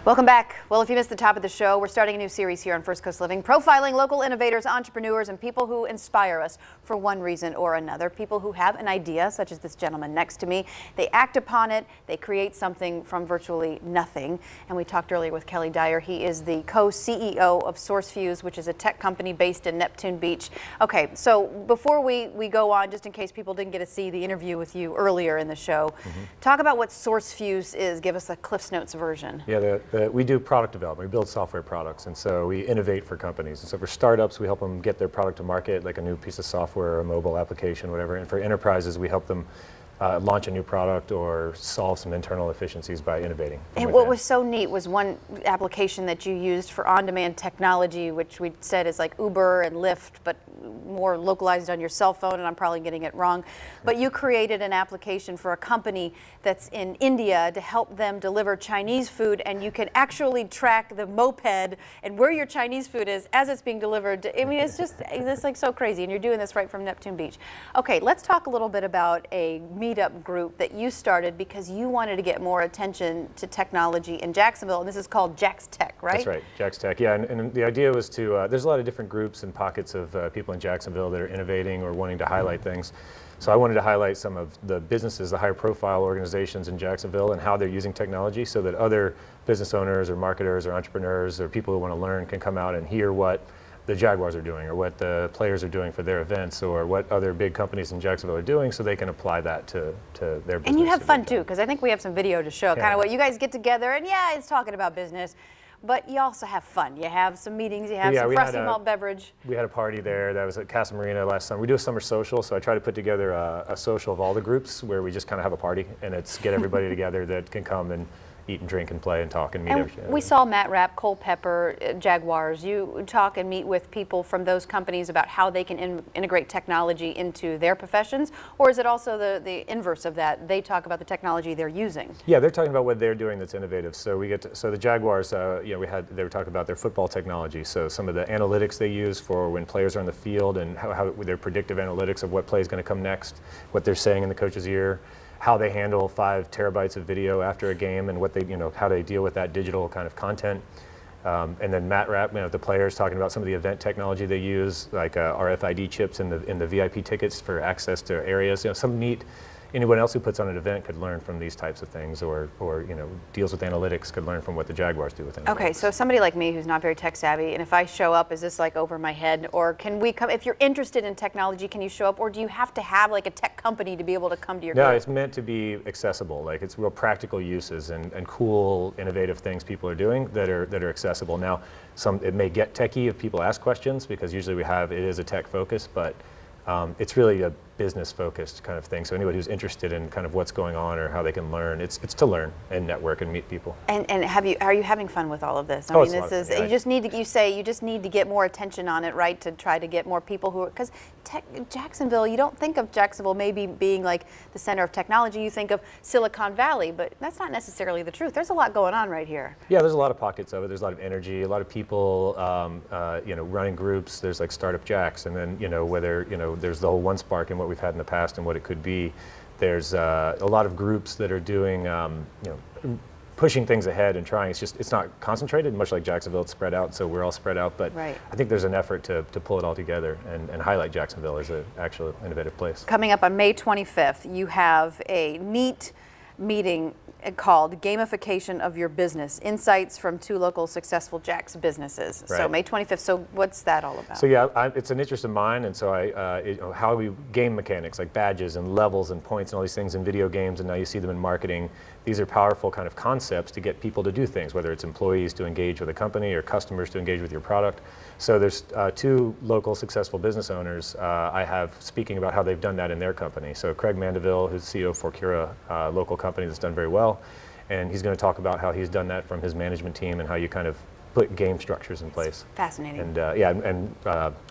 Welcome back. Well, if you missed the top of the show, we're starting a new series here on First Coast Living, profiling local innovators, entrepreneurs, and people who inspire us for one reason or another. People who have an idea, such as this gentleman next to me. They act upon it. They create something from virtually nothing. And we talked earlier with Kelly Dyer. He is the co-CEO of SourceFuse, which is a tech company based in Neptune Beach. Okay, so before we go on, just in case people didn't get to see the interview with you earlier in the show, talk about what SourceFuse is. Give us a Cliff's Notes version. Yeah, we do product development. We build software products, and so we innovate for companies. And so for startups, we help them get their product to market, like a new piece of software, or a mobile application, whatever. And for enterprises, we help them launch a new product or solve some internal efficiencies by innovating. And what was so neat was one application that you used for on-demand technology, which we said is like Uber and Lyft, but more localized on your cell phone, and I'm probably getting it wrong. But you created an application for a company that's in India to help them deliver Chinese food, and you can actually track the moped and where your Chinese food is as it's being delivered. I mean, it's like so crazy, and you're doing this right from Neptune Beach. Okay, let's talk a little bit about a meetup group that you started because you wanted to get more attention to technology in Jacksonville, and this is called Jax Tech, right? That's right, Jax Tech. Yeah, and the idea was to, there's a lot of different groups and pockets of people in Jacksonville that are innovating or wanting to highlight things. So I wanted to highlight some of the businesses, the higher profile organizations in Jacksonville and how they're using technology so that other business owners or marketers or entrepreneurs or people who want to learn can come out and hear what the Jaguars are doing or what the players are doing for their events or what other big companies in Jacksonville are doing so they can apply that to their business. And you have fun too, because I think we have some video to show kind of what you guys get together, and yeah, it's talking about business, but you also have fun. You have some meetings, you have some frosty malt beverage. We had a party there that was at Casa Marina last summer. We do a summer social, so I try to put together a social of all the groups where we just kind of have a party, and it's get everybody together that can come and eat and drink and play and talk and meet. And we saw Matt Rapp, Culpepper, Jaguars. You talk and meet with people from those companies about how they can integrate technology into their professions, or is it also the inverse of that? They talk about the technology they're using. Yeah, they're talking about what they're doing that's innovative. So we get to, so the Jaguars, you know, they were talking about their football technology. So some of the analytics they use for when players are on the field and how their predictive analytics of what play is going to come next, what they're saying in the coach's ear, how they handle 5 terabytes of video after a game and what they, you know, how they deal with that digital kind of content. And then Matt Rapp, you know, the players talking about some of the event technology they use, like RFID chips in the VIP tickets for access to areas. You know, some neat. Anyone else who puts on an event could learn from these types of things, or you know, deals with analytics could learn from what the Jaguars do with analytics. Okay, so somebody like me who's not very tech savvy, and if I show up, is this like over my head, or can we come? If you're interested in technology, can you show up, or do you have to have like a tech company to be able to come to your group? No, it's meant to be accessible. Like it's real practical uses and cool, innovative things people are doing that are accessible. Now, it may get techie if people ask questions because usually it is a tech focus, but it's really a business-focused kind of thing. So anybody who's interested in kind of what's going on or how they can learn, it's to learn and network and meet people. And are you having fun with all of this? I mean, this is you just need to get more attention on it, right? To try to get more people who are, because Jacksonville, you don't think of Jacksonville maybe being like the center of technology. You think of Silicon Valley, but that's not necessarily the truth. There's a lot going on right here. Yeah, there's a lot of pockets of it. There's a lot of energy, a lot of people, you know, running groups. There's like Startup Jacks, and then there's the whole One Spark and what we've had in the past and what it could be. There's a lot of groups that are doing, pushing things ahead and trying. It's not concentrated, much like Jacksonville. It's spread out, so we're all spread out. But I think there's an effort to pull it all together and highlight Jacksonville as an actual innovative place. Coming up on May 25th, you have a neat meeting called Gamification of Your Business, Insights from 2 local successful Jax businesses. So May 25th, so what's that all about? So yeah, it's an interest of mine, and so how we game mechanics like badges and levels and points and all these things in video games, and now you see them in marketing. These are powerful kind of concepts to get people to do things, whether it's employees to engage with a company or customers to engage with your product. So there's 2 local successful business owners I have speaking about how they've done that in their company. So Craig Mandeville, who's CEO of Forcura, a local company that's done very well, and he's going to talk about how he's done that from his management team and how you kind of put game structures in place. Fascinating. And and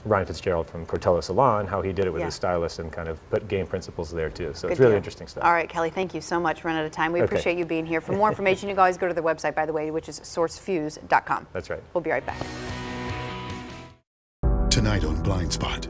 Ryan Fitzgerald from Cortello Salon, how he did it with his stylist and kind of put game principles there too. So it's really interesting stuff. All right, Kelly, thank you so much. Run out of time. We appreciate you being here. For more information, you can always go to the website, by the way, which is sourcefuse.com. That's right. We'll be right back. Tonight on Blind Spot.